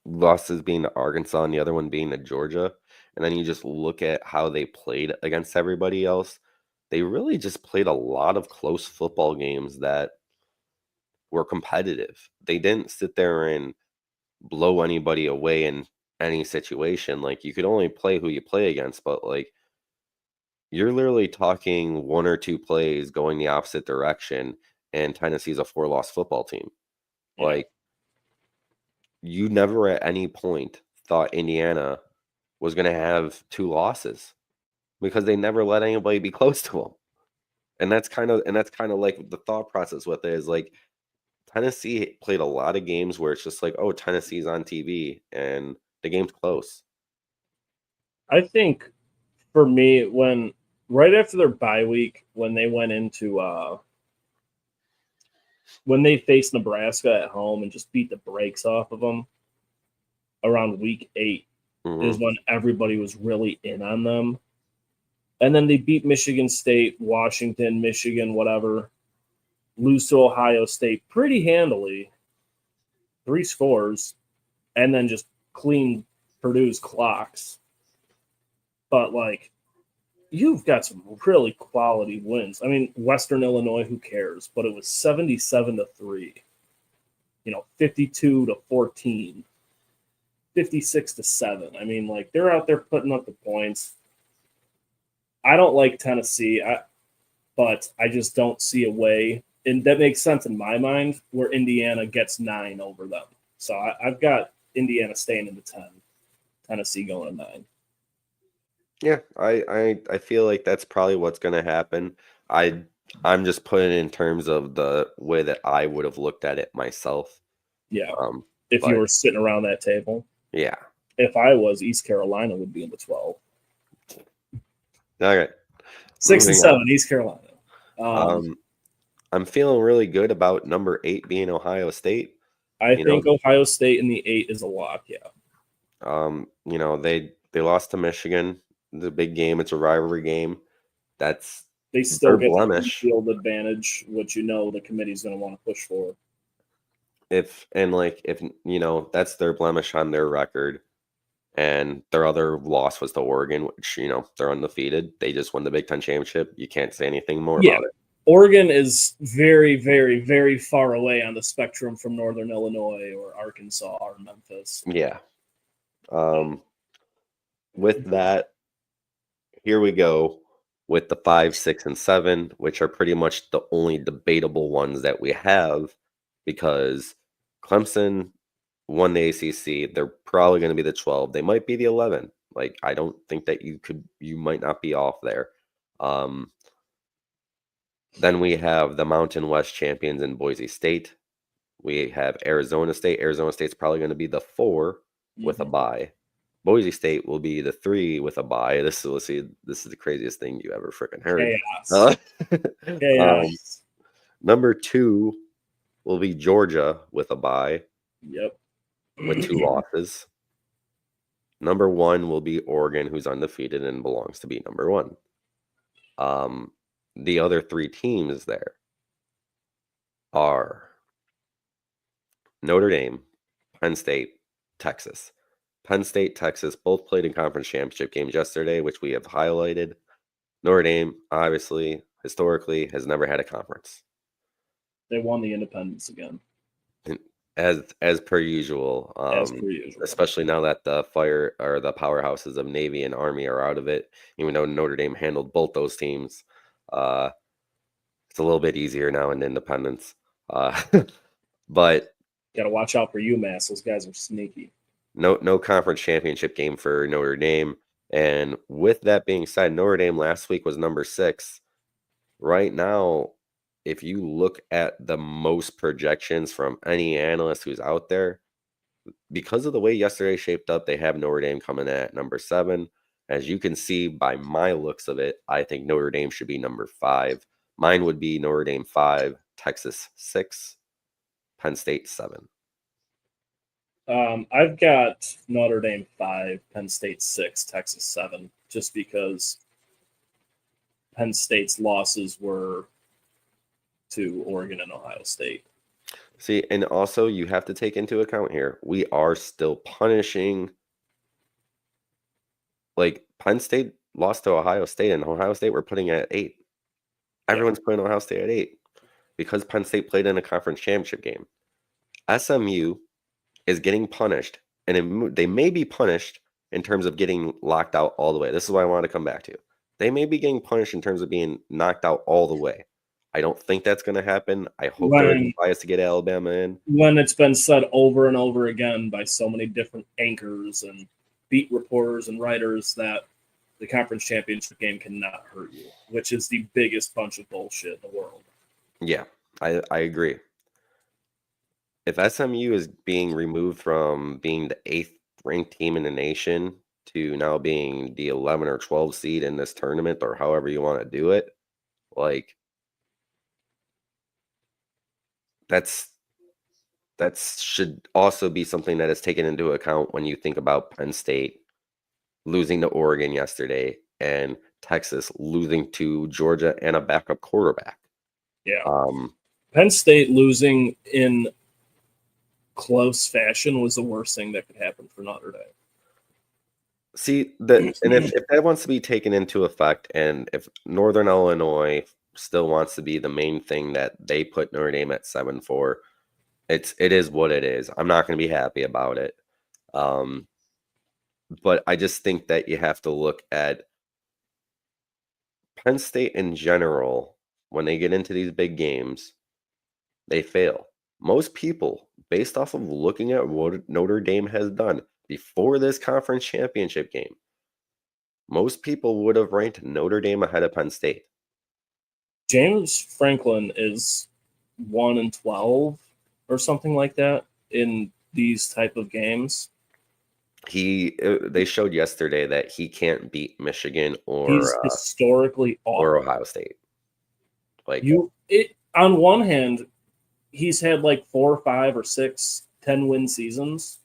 B: Arkansas and the other one being to Georgia, and then you just look at how they played against everybody else, they really just played a lot of close football games that were competitive. They didn't sit there and blow anybody away in any situation. Like you could only play who you play against, but like you're literally talking one or two plays going the opposite direction, and Tennessee's a 4-loss football team.
A: Yeah.
B: Like you never at any point thought Indiana was going to have 2 losses because they never let anybody be close to them. And that's kind of like the thought process with it is like Tennessee played a lot of games where it's just like, oh, Tennessee's on TV and the game's close.
A: I think for me, when right after their bye week, when they went into when they faced Nebraska at home and just beat the brakes off of them around week 8 is when everybody was really in on them. And then they beat Michigan State, Washington, Michigan, whatever, lose to Ohio State pretty handily, 3 scores, and then just clean Purdue's clocks. But like, you've got some really quality wins. I mean, Western Illinois, who cares? But it was 77-3, 52-14, 56-7. I mean, like they're out there putting up the points. I don't like Tennessee, but I just don't see a way, and that makes sense in my mind, where Indiana gets 9 over them. So I've got Indiana staying in the 10, Tennessee going to 9.
B: Yeah, I feel like that's probably what's going to happen. I'm just putting it in terms of the way that I would have looked at it myself.
A: Yeah, if you were sitting around that table.
B: Yeah.
A: If I was, East Carolina would be in the 12.
B: Okay.
A: 6 and 7, East Carolina.
B: I'm feeling really good about number 8 being Ohio State.
A: I think Ohio State in the 8 is a lock. Yeah.
B: They lost to Michigan. The big game. It's a rivalry game.
A: They still get the
B: field
A: advantage, which the committee's going to want to push for.
B: If that's their blemish on their record, and their other loss was to Oregon, which they're undefeated. They just won the Big Ten championship. You can't say anything more about it.
A: Oregon is very, very, very far away on the spectrum from Northern Illinois or Arkansas or Memphis.
B: Yeah. With that, here we go with the 5, 6, and 7, which are pretty much the only debatable ones that we have, because Clemson won the ACC. They're probably going to be the 12. They might be the 11. Like, I don't think that you might not be off there. Then we have the Mountain West champions in Boise State. We have Arizona State. Arizona State's probably going to be the 4 with a bye. Boise State will be the 3 with a bye. This is the craziest thing you ever freaking heard.
A: Chaos.
B: Number 2 will be Georgia with a bye.
A: Yep.
B: With 2 losses. Number 1 will be Oregon, who's undefeated and belongs to be number 1. The other 3 teams there are Notre Dame, Penn State, Texas. Penn State, Texas both played in conference championship games yesterday, which we have highlighted. Notre Dame, obviously, historically, has never had a conference.
A: They won the independence again.
B: As per usual,
A: As per usual.
B: especially now that the powerhouses of Navy and Army are out of it, even though Notre Dame handled both those teams. It's a little bit easier now in independence. But
A: got to watch out for UMass. Those guys are sneaky.
B: No conference championship game for Notre Dame. And with that being said, Notre Dame last week was number 6. Right now, if you look at the most projections from any analyst who's out there, because of the way yesterday shaped up, they have Notre Dame coming at number 7. As you can see by my looks of it, I think Notre Dame should be number 5. Mine would be Notre Dame 5, Texas 6, Penn State 7.
A: I've got Notre Dame 5, Penn State 6, Texas 7, just because Penn State's losses were to Oregon and Ohio State.
B: See, and also you have to take into account here, we are still punishing. Like, Penn State lost to Ohio State, and Ohio State we're putting at 8. Everyone's putting Ohio State at 8 because Penn State played in a conference championship game. SMU is getting punished, and they may be punished in terms of getting locked out all the way. This is what I want to come back to. They may be getting punished in terms of being knocked out all the way. I don't think that's going to happen. I hope they're biased to get Alabama in.
A: When it's been said over and over again by so many different anchors and beat reporters and writers that the conference championship game cannot hurt you, which is the biggest bunch of bullshit in the world.
B: Yeah, I agree. If SMU is being removed from being the 8th ranked team in the nation to now being the 11 or 12 seed in this tournament, or however you want to do it, like, that should also be something that is taken into account when you think about Penn State losing to Oregon yesterday and Texas losing to Georgia and a backup quarterback.
A: Yeah. Penn State losing in close fashion was the worst thing that could happen for Notre Dame.
B: See, and if that wants to be taken into effect, and if Northern Illinois still wants to be the main thing that they put Notre Dame at 7 for, it is what it is. I'm not going to be happy about it. But I just think that you have to look at Penn State in general. When they get into these big games, they fail. Most people, based off of looking at what Notre Dame has done before this conference championship game, most people would have ranked Notre Dame ahead of Penn State.
A: James Franklin is 1-12 or something like that in these type of games.
B: They showed yesterday that he can't beat Michigan
A: he's historically awful.
B: Or Ohio State. Like,
A: on one hand, he's had like 4 or 5 or 6 10-win seasons.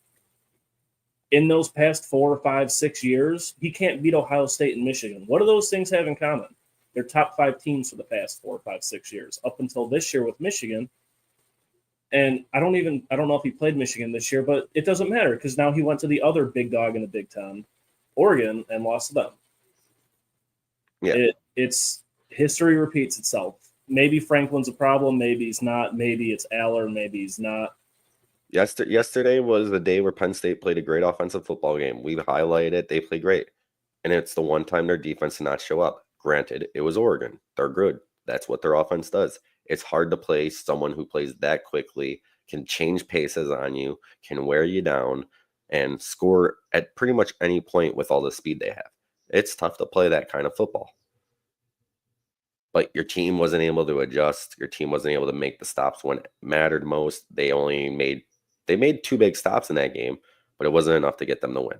A: In those past 4 or 5, 6 years, he can't beat Ohio State and Michigan. What do those things have in common? They're top 5 teams for the past 4 or 5, 6 years, up until this year with Michigan. And I don't know if he played Michigan this year, but it doesn't matter because now he went to the other big dog in the Big Ten, Oregon, and lost to them.
B: Yeah.
A: It's history repeats itself. Maybe Franklin's a problem. Maybe he's not. Maybe it's Aller. Maybe he's not.
B: Yesterday was the day where Penn State played a great offensive football game. We've highlighted it. They played great. And it's the one time their defense did not show up. Granted, it was Oregon. They're good. That's what their offense does. It's hard to play someone who plays that quickly, can change paces on you, can wear you down, and score at pretty much any point with all the speed they have. It's tough to play that kind of football. But your team wasn't able to adjust. Your team wasn't able to make the stops when it mattered most. They made 2 big stops in that game, but it wasn't enough to get them to win.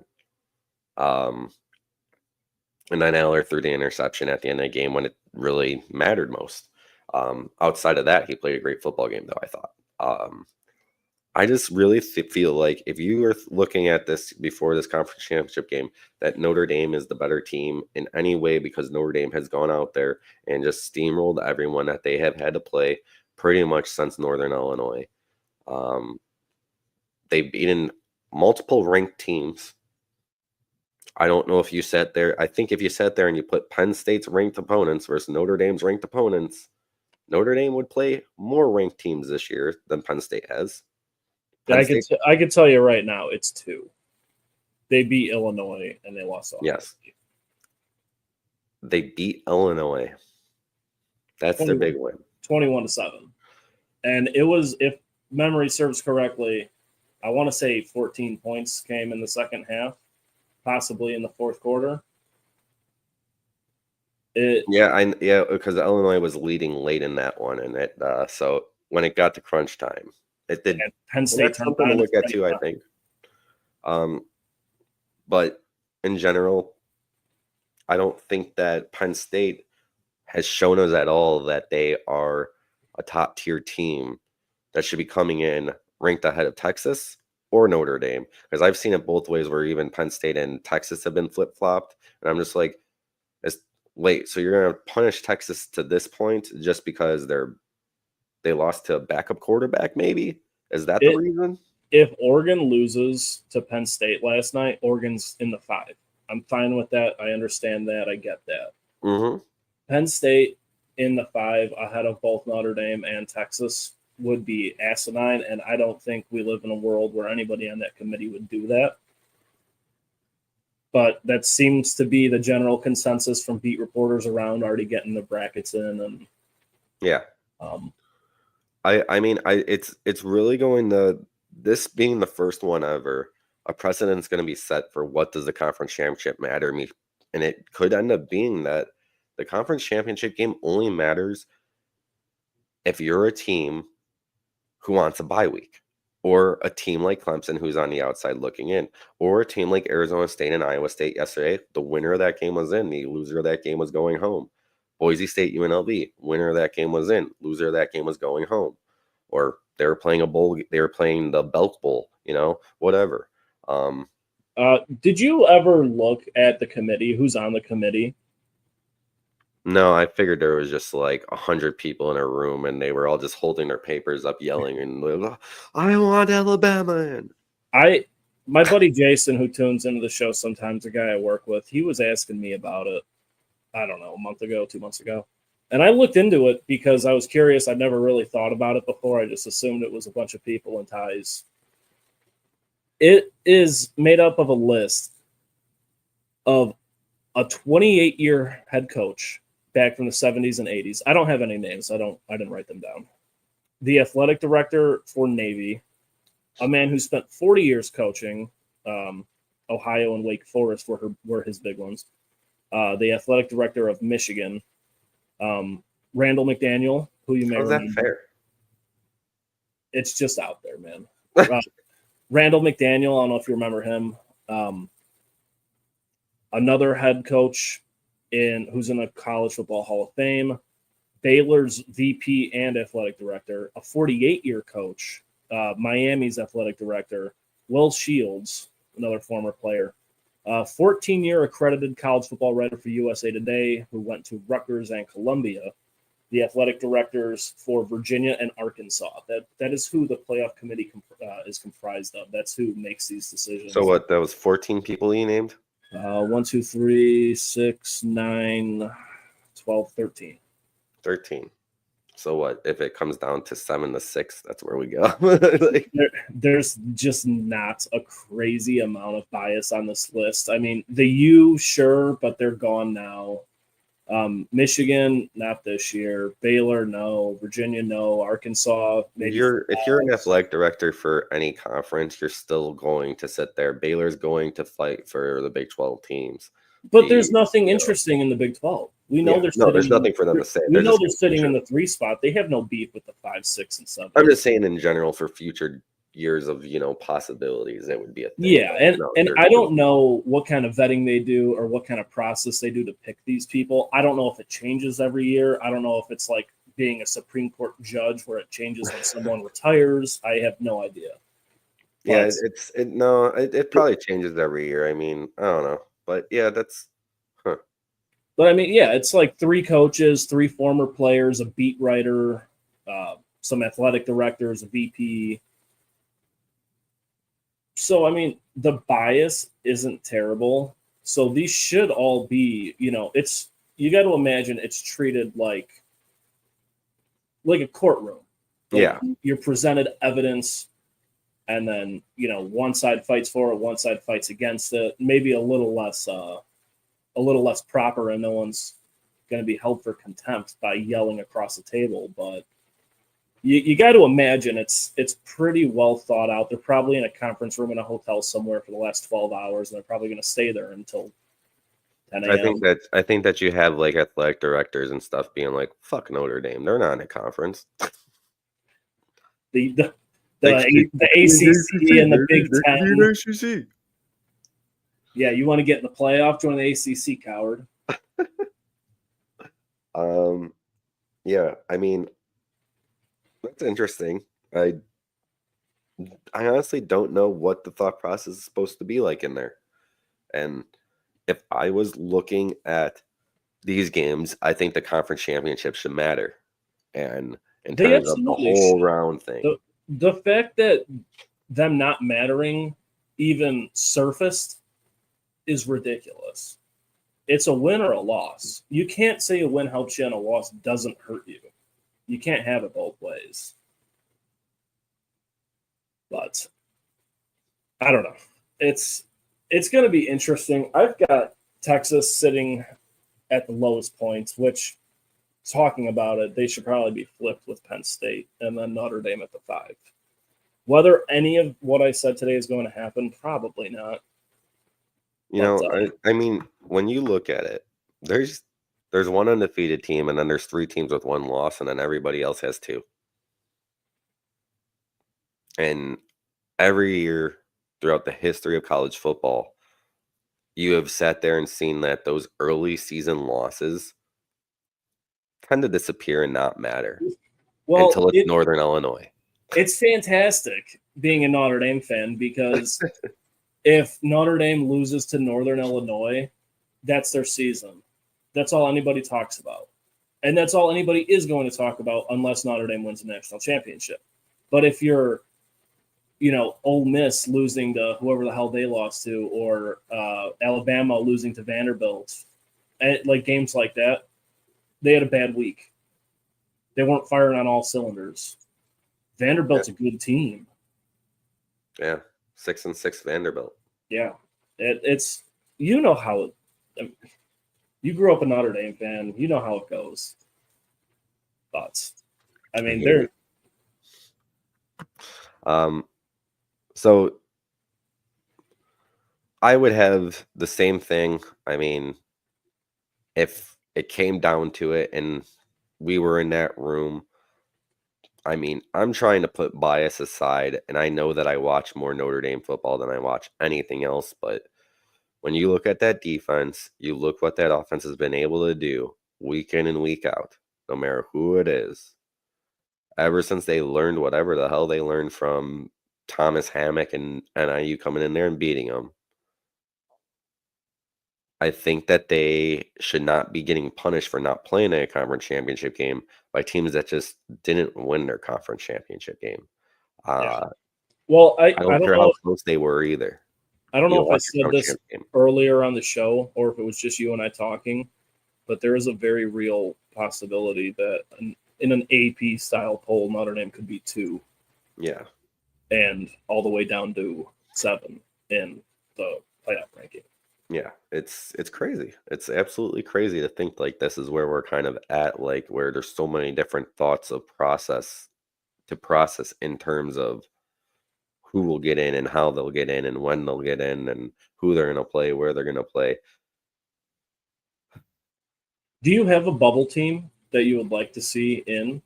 B: And then Aller threw the interception at the end of the game when it really mattered most. Outside of that, he played a great football game, though, I thought. I just really feel like if you are looking at this before this conference championship game, that Notre Dame is the better team in any way because Notre Dame has gone out there and just steamrolled everyone that they have had to play pretty much since Northern Illinois. They've beaten multiple ranked teams I don't know if you sat there. I think if you sat there and you put Penn State's ranked opponents versus Notre Dame's ranked opponents, Notre Dame would play more ranked teams this year than Penn State has.
A: I could tell you right now, it's 2. They beat Illinois and they lost Ohio.
B: Yes. They beat Illinois. That's their big win.
A: 21-7. And it was, if memory serves correctly, I want to say 14 points came in the second half, possibly in the fourth quarter.
B: Because Illinois was leading late in that one, and so when it got to crunch time, it did.
A: And Penn State
B: that's something to look at too, I think. But in general, I don't think that Penn State has shown us at all that they are a top tier team that should be coming in ranked ahead of Texas or Notre Dame. Because I've seen it both ways where even Penn State and Texas have been flip-flopped. And I'm just like, wait, so you're going to punish Texas to this point just because they lost to a backup quarterback maybe? Is that the reason?
A: If Oregon loses to Penn State last night, Oregon's in the 5. I'm fine with that. I understand that. I get that.
B: Mm-hmm.
A: Penn State in the 5 ahead of both Notre Dame and Texas would be asinine, and I don't think we live in a world where anybody on that committee would do that. But that seems to be the general consensus from beat reporters around already getting the brackets in. And
B: yeah. It's really going to, this being the first one ever, a precedent's going to be set for what does the conference championship matter me, and it could end up being that the conference championship game only matters if you're a team who wants a bye week, or a team like Clemson who's on the outside looking in, or a team like Arizona State and Iowa State yesterday. The winner of that game was in, the loser of that game was going home. Boise State, UNLV, winner of that game was in, loser of that game was going home. Or they were playing a bowl, they were playing the Belk Bowl, whatever.
A: Did you ever look at the committee? Who's on the committee?
B: No, I figured there was just like 100 people in a room, and they were all just holding their papers up, yelling, and I want Alabama.
A: My buddy Jason, who tunes into the show sometimes, a guy I work with, he was asking me about it. I don't know, a month ago, 2 months ago, and I looked into it because I was curious. I'd never really thought about it before. I just assumed it was a bunch of people in ties. It is made up of a list of a 28-year head coach back from the 70s and 80s. I don't have any names. I didn't write them down. The athletic director for Navy, a man who spent 40 years coaching. Ohio and Wake Forest were his big ones. The athletic director of Michigan, Randall McDaniel, who you may remember. How's that fair? It's just out there, man. Randall McDaniel, I don't know if you remember him. Another head coach who's in the College Football Hall of Fame, Baylor's VP and athletic director, a 48-year coach, Miami's athletic director, Will Shields, another former player, 14-year accredited college football writer for USA Today, who went to Rutgers and Columbia, the athletic directors for Virginia and Arkansas. That is who the playoff committee is comprised of. That's who makes these decisions.
B: So what? That was 14 people you named?
A: 1, 2, 3, 6, 9, 12, 13.
B: 13. So what? If it comes down to 7 to 6, that's where we go.
A: There's just not a crazy amount of bias on this list. I mean, the U, sure, but they're gone now. Michigan, not this year. Baylor, no. Virginia, no. Arkansas, maybe.
B: If you're an athletic director for any conference, you're still going to sit there. Baylor's going to fight for the Big 12 teams.
A: But there's nothing interesting in the Big 12. We know there's
B: nothing for them to say.
A: We know they're sitting in the 3 spot. They have no beef with the 5, 6, and 7.
B: I'm just saying in general for future years of possibilities, it would be a thing.
A: Yeah, and I don't know what kind of vetting they do or what kind of process they do to pick these people. I don't know if it changes every year. I don't know if it's like being a Supreme Court judge where it changes when someone retires. I have no idea.
B: But, it probably changes every year. I mean, I don't know, but yeah, that's.
A: But I mean, yeah, it's like 3 coaches, 3 former players, a beat writer, some athletic directors, a VP. So, I mean, the bias isn't terrible. So these should all be, it's you got to imagine it's treated like a courtroom.
B: Yeah.
A: You're presented evidence, and then one side fights for it, one side fights against it. Maybe a little less proper, and no one's going to be held for contempt by yelling across the table. But you got to imagine it's pretty well thought out. They're probably in a conference room in a hotel somewhere for the last 12 hours, and they're probably going to stay there until 10 a.m.
B: I think that you have like athletic directors and stuff being like, "Fuck Notre Dame, they're not in a conference."
A: The ACC and the Big Ten. Yeah, you want to get in the playoff? Join the ACC, coward.
B: Yeah, I mean, that's interesting. I honestly don't know what the thought process is supposed to be like in there. And if I was looking at these games, I think the conference championship should matter. And in terms of the whole round thing.
A: The fact that them not mattering even surfaced is ridiculous. It's a win or a loss. You can't say a win helps you and a loss doesn't hurt you. You can't have it both ways. But I don't know. It's going to be interesting. I've got Texas sitting at the lowest points, which, talking about it, they should probably be flipped with Penn State and then Notre Dame at the 5. Whether any of what I said today is going to happen, probably not.
B: I mean, when you look at it, there's one undefeated team, and then there's 3 teams with 1 loss, and then everybody else has 2. And every year throughout the history of college football, you have sat there and seen that those early season losses tend to disappear and not matter until it's Northern Illinois.
A: It's fantastic being a Notre Dame fan because if Notre Dame loses to Northern Illinois, that's their season. That's all anybody talks about. And that's all anybody is going to talk about unless Notre Dame wins a national championship. But if you're, Ole Miss losing to whoever the hell they lost to, or Alabama losing to Vanderbilt, and like games like that, they had a bad week. They weren't firing on all cylinders. Vanderbilt's a good team.
B: Yeah, 6-6 Vanderbilt.
A: Yeah, it's how you grew up a Notre Dame fan. You know how it goes. Thoughts? I mean, they're.
B: So I would have the same thing. I mean, if it came down to it and we were in that room, I mean, I'm trying to put bias aside, and I know that I watch more Notre Dame football than I watch anything else, but when you look at that defense, you look what that offense has been able to do week in and week out, no matter who it is. Ever since they learned whatever the hell they learned from Thomas Hammock and NIU coming in there and beating them, I think that they should not be getting punished for not playing in a conference championship game by teams that just didn't win their conference championship game.
A: Well, I
B: don't care how close they were either.
A: I don't know if I said this earlier on the show or if it was just you and I talking, but there is a very real possibility that in an AP style poll, Notre Dame could be 2.
B: Yeah.
A: And all the way down to 7 in the playoff ranking.
B: Yeah, it's crazy. It's absolutely crazy to think like this is where we're kind of at, like where there's so many different thoughts of process in terms of who will get in and how they'll get in and when they'll get in and who they're going to play, where they're going to play.
A: Do you have a bubble team that you would like to see in?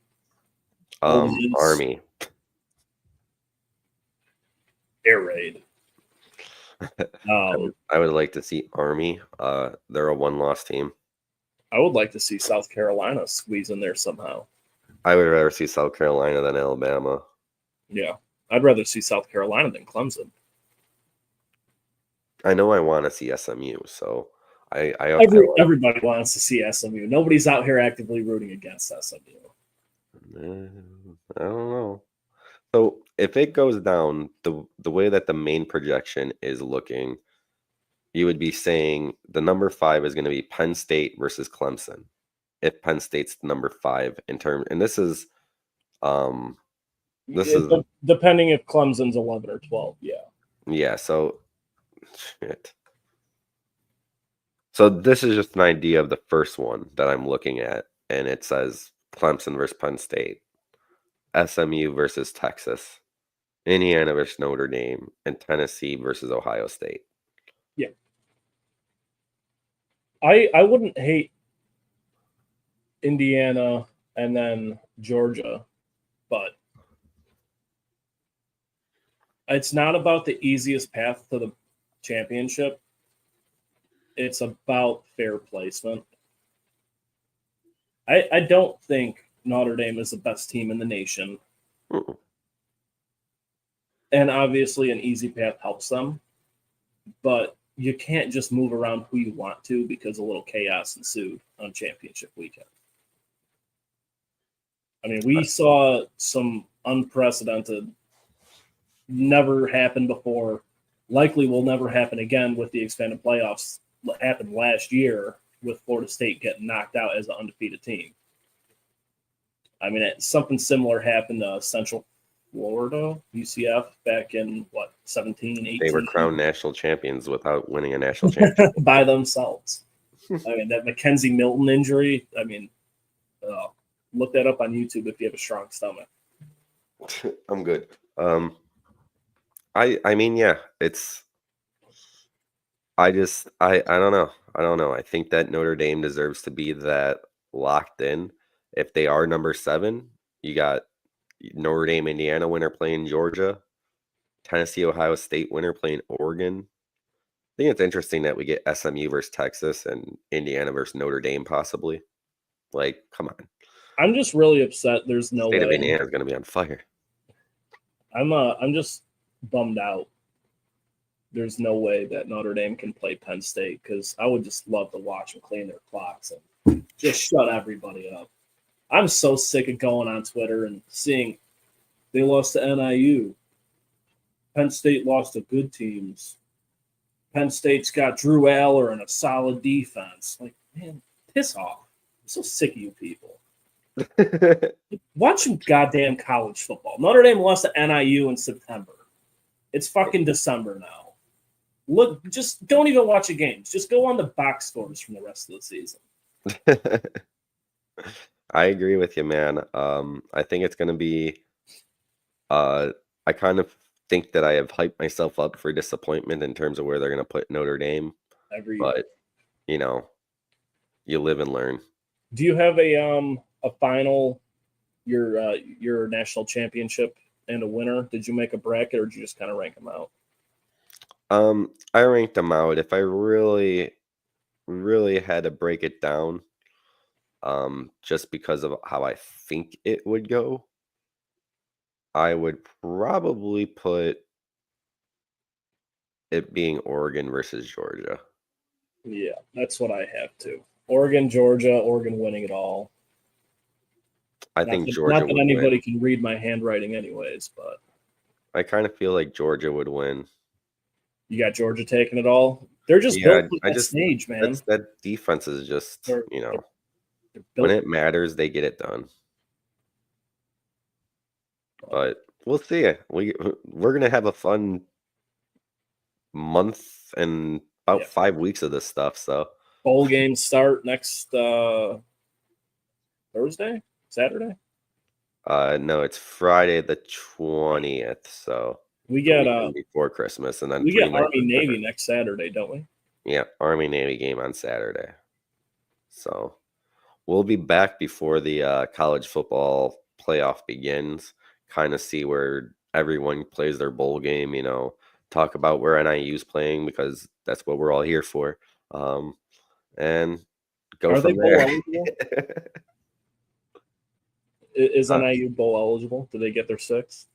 B: Army.
A: Air raid.
B: I would like to see Army. They're a 1-loss team.
A: I would like to see South Carolina squeeze in there somehow.
B: I would rather see South Carolina than Alabama.
A: Yeah, I'd rather see South Carolina than Clemson.
B: I know I want to see SMU, so
A: everybody wants to see SMU. Nobody's out here actively rooting against SMU.
B: I don't know. So if it goes down the way that the main projection is looking, you would be saying the number 5 is going to be Penn State versus Clemson. If Penn State's number 5 in term, and this is
A: depending if Clemson's 11 or 12.
B: Yeah. So shit. So this is just an idea of the first one that I'm looking at, and it says Clemson versus Penn State, SMU versus Texas, Indiana versus Notre Dame, and Tennessee versus Ohio State.
A: Yeah. I wouldn't hate Indiana and then Georgia, but it's not about the easiest path to the championship. It's about fair placement. I don't think Notre Dame is the best team in the nation.
B: Mm-mm.
A: And obviously an easy path helps them. But you can't just move around who you want to because a little chaos ensued on championship weekend. I mean, we saw some unprecedented, never happened before, likely will never happen again with the expanded playoffs. What happened last year with Florida State getting knocked out as an undefeated team. I mean, something similar happened to Central Florida, UCF, back in, 17, 18?
B: They were crowned national champions without winning a national championship.
A: By themselves. I mean, that Mackenzie Milton injury, I mean, look that up on YouTube if you have a strong stomach.
B: I'm good. I mean, yeah, it's. I don't know. I don't know. I think that Notre Dame deserves to be that locked in. If they are number 7, you got Notre Dame, Indiana winner playing Georgia, Tennessee, Ohio State winner playing Oregon. I think it's interesting that we get SMU versus Texas and Indiana versus Notre Dame possibly. Like, come on.
A: I'm just really upset. There's no
B: State
A: way.
B: of Indiana is going to be on fire.
A: I'm just bummed out. There's no way that Notre Dame can play Penn State because I would just love to watch them clean their clocks and just shut everybody up. I'm so sick of going on Twitter and seeing they lost to NIU. Penn State lost to good teams. Penn State's got Drew Aller and a solid defense. Like, man, piss off. I'm so sick of you people. Watch some goddamn college football. Notre Dame lost to NIU in September. It's fucking December now. Look, just don't even watch the games. Just go on the box scores from the rest of the season.
B: I agree with you, man. I think it's going to be I kind of think that I have hyped myself up for disappointment in terms of where they're going to put Notre Dame. But, you know, you live and learn.
A: Do you have a final, your national championship and a winner? Did you make a bracket or did you just kind of rank them out?
B: I ranked them out. If I really, really had to break it down, just because of how I think it would go, I would probably put it being Oregon versus Georgia.
A: Yeah, that's what I have too. Oregon, Georgia, Oregon winning it all.
B: I think Georgia.
A: Not that anybody can read my handwriting, anyways, but
B: I kind of feel like Georgia would win.
A: You got Georgia taking it all. They're just built for that stage, man.
B: That defense is just, when it matters, they get it done. But we'll see. We're gonna have a fun month and about 5 weeks of this stuff. So
A: bowl games start next Thursday, Saturday.
B: No, it's Friday the 20th. So
A: we get
B: before Christmas, and then
A: we get Army Navy next Saturday, don't we?
B: Yeah, Army Navy game on Saturday. So we'll be back before the college football playoff begins. Kind of see where everyone plays their bowl game, talk about where NIU's playing because that's what we're all here for. And go from there.
A: Is NIU bowl eligible? Do they get their 6?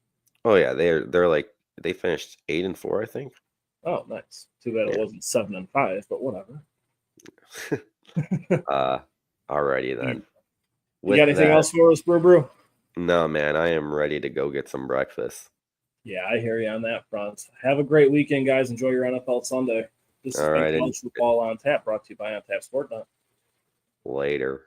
B: Oh yeah, they're like they finished 8-4, I think.
A: Oh, nice. Too bad it wasn't 7-5, but whatever.
B: Alrighty then.
A: You got anything else for us, Brew?
B: No, man, I am ready to go get some breakfast.
A: Yeah, I hear you on that front. Have a great weekend, guys. Enjoy your NFL Sunday. This
B: All
A: has
B: right,
A: been College Football on Tap, brought to you by On Tap Sport.
B: later.